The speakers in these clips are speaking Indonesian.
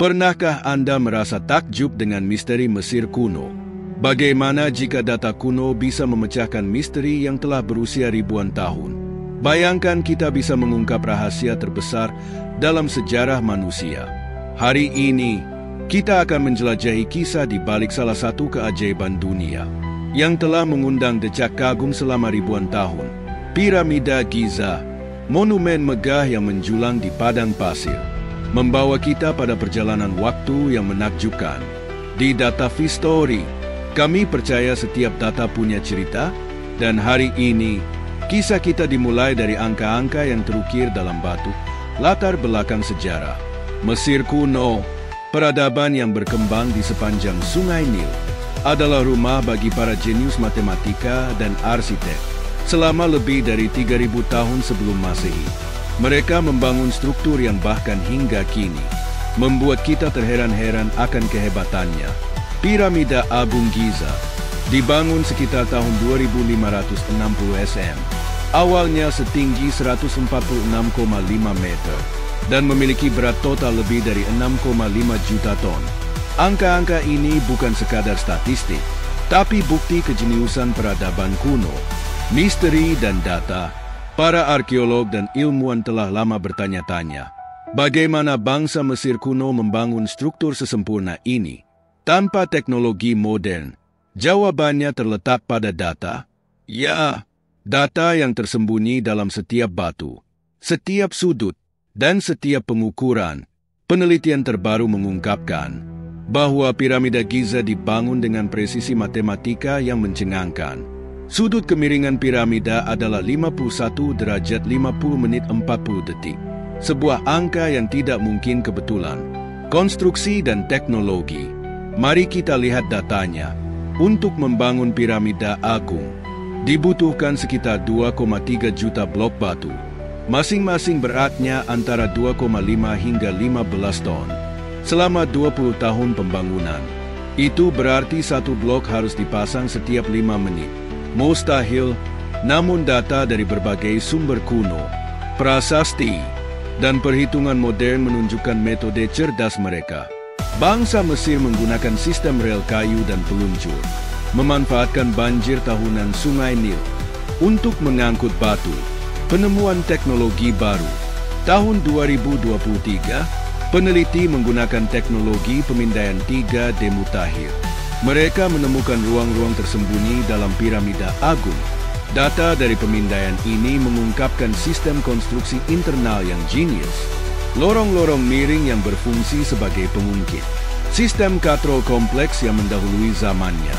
Pernahkah Anda merasa takjub dengan misteri Mesir kuno? Bagaimana jika data kuno bisa memecahkan misteri yang telah berusia ribuan tahun? Bayangkan kita bisa mengungkap rahasia terbesar dalam sejarah manusia. Hari ini, kita akan menjelajahi kisah di balik salah satu keajaiban dunia yang telah mengundang decak kagum selama ribuan tahun. Piramida Giza, monumen megah yang menjulang di padang pasir, membawa kita pada perjalanan waktu yang menakjubkan. Di Data History, kami percaya setiap data punya cerita, dan hari ini, kisah kita dimulai dari angka-angka yang terukir dalam batu, latar belakang sejarah. Mesir kuno, peradaban yang berkembang di sepanjang Sungai Nil, adalah rumah bagi para jenius matematika dan arsitek. Selama lebih dari 3.000 tahun sebelum Masehi, mereka membangun struktur yang bahkan hingga kini membuat kita terheran-heran akan kehebatannya. Piramida Agung Giza dibangun sekitar tahun 2560 SM. Awalnya setinggi 146,5 meter dan memiliki berat total lebih dari 6,5 juta ton. Angka-angka ini bukan sekadar statistik, tapi bukti kejeniusan peradaban kuno, misteri dan data. Para arkeolog dan ilmuwan telah lama bertanya-tanya, bagaimana bangsa Mesir kuno membangun struktur sesempurna ini tanpa teknologi modern? Jawabannya terletak pada data. Ya, data yang tersembunyi dalam setiap batu, setiap sudut, dan setiap pengukuran. Penelitian terbaru mengungkapkan bahwa piramida Giza dibangun dengan presisi matematika yang mencengangkan. Sudut kemiringan piramida adalah 51 derajat 50 menit 40 detik. Sebuah angka yang tidak mungkin kebetulan. Konstruksi dan teknologi. Mari kita lihat datanya. Untuk membangun piramida agung, dibutuhkan sekitar 2,3 juta blok batu. Masing-masing beratnya antara 2,5 hingga 15 ton. Selama 20 tahun pembangunan, itu berarti satu blok harus dipasang setiap 5 menit. Mustahil, namun data dari berbagai sumber kuno, prasasti, dan perhitungan modern menunjukkan metode cerdas mereka. Bangsa Mesir menggunakan sistem rel kayu dan peluncur, memanfaatkan banjir tahunan Sungai Nil untuk mengangkut batu. Penemuan teknologi baru. Tahun 2023, peneliti menggunakan teknologi pemindaian 3D mutakhir. Mereka menemukan ruang-ruang tersembunyi dalam piramida agung. Data dari pemindaian ini mengungkapkan sistem konstruksi internal yang jenius. Lorong-lorong miring yang berfungsi sebagai pengungkit. Sistem katrol kompleks yang mendahului zamannya.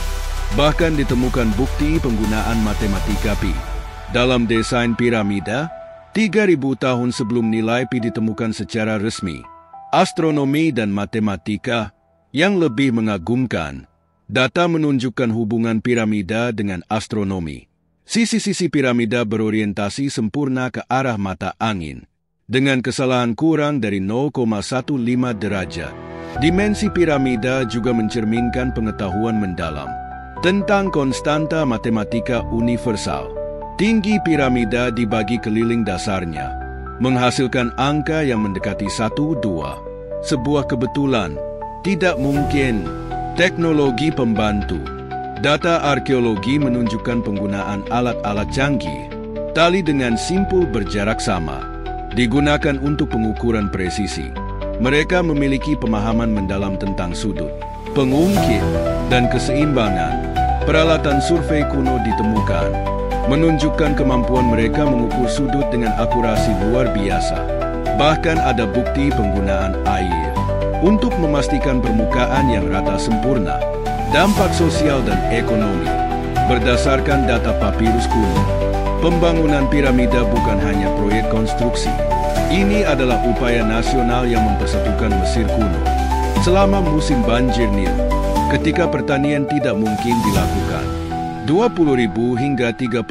Bahkan ditemukan bukti penggunaan matematika pi. Dalam desain piramida, 3.000 tahun sebelum nilai pi ditemukan secara resmi. Astronomi dan matematika yang lebih mengagumkan. Data menunjukkan hubungan piramida dengan astronomi. Sisi-sisi piramida berorientasi sempurna ke arah mata angin, dengan kesalahan kurang dari 0,15 derajat. Dimensi piramida juga mencerminkan pengetahuan mendalam tentang konstanta matematika universal. Tinggi piramida dibagi keliling dasarnya, menghasilkan angka yang mendekati 1,2. Sebuah kebetulan, tidak mungkin. Teknologi pembantu. Data arkeologi menunjukkan penggunaan alat-alat canggih. Tali dengan simpul berjarak sama digunakan untuk pengukuran presisi. Mereka memiliki pemahaman mendalam tentang sudut, pengungkit, dan keseimbangan. Peralatan survei kuno ditemukan, menunjukkan kemampuan mereka mengukur sudut dengan akurasi luar biasa. Bahkan ada bukti penggunaan air untuk memastikan permukaan yang rata sempurna. Dampak sosial dan ekonomi. Berdasarkan data papirus kuno, pembangunan piramida bukan hanya proyek konstruksi. Ini adalah upaya nasional yang mempersatukan Mesir kuno. Selama musim banjir Nil, ketika pertanian tidak mungkin dilakukan, 20.000 hingga 30.000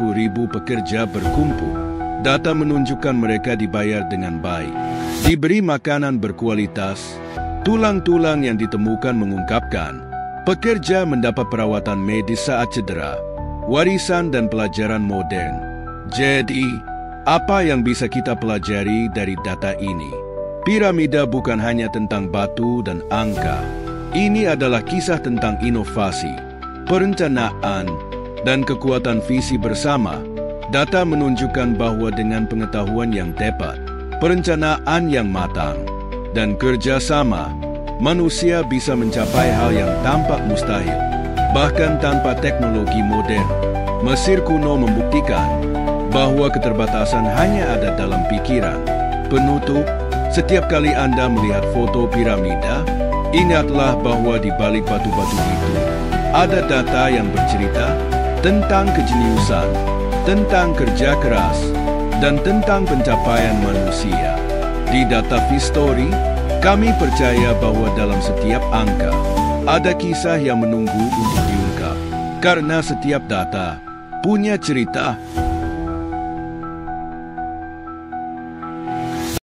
pekerja berkumpul. Data menunjukkan mereka dibayar dengan baik, diberi makanan berkualitas. Tulang-tulang yang ditemukan mengungkapkan pekerja mendapat perawatan medis saat cedera, warisan dan pelajaran modern. Jadi, apa yang bisa kita pelajari dari data ini? Piramida bukan hanya tentang batu dan angka. Ini adalah kisah tentang inovasi, perencanaan, dan kekuatan visi bersama. Data menunjukkan bahwa dengan pengetahuan yang tepat, perencanaan yang matang, dan kerjasama, manusia bisa mencapai hal yang tampak mustahil, bahkan tanpa teknologi modern. Mesir kuno membuktikan bahwa keterbatasan hanya ada dalam pikiran. Penutup, setiap kali Anda melihat foto piramida, ingatlah bahwa di balik batu-batu itu ada data yang bercerita tentang kejeniusan, tentang kerja keras, dan tentang pencapaian manusia. Di Data History, kami percaya bahwa dalam setiap angka ada kisah yang menunggu untuk diungkap. Karena setiap data punya cerita.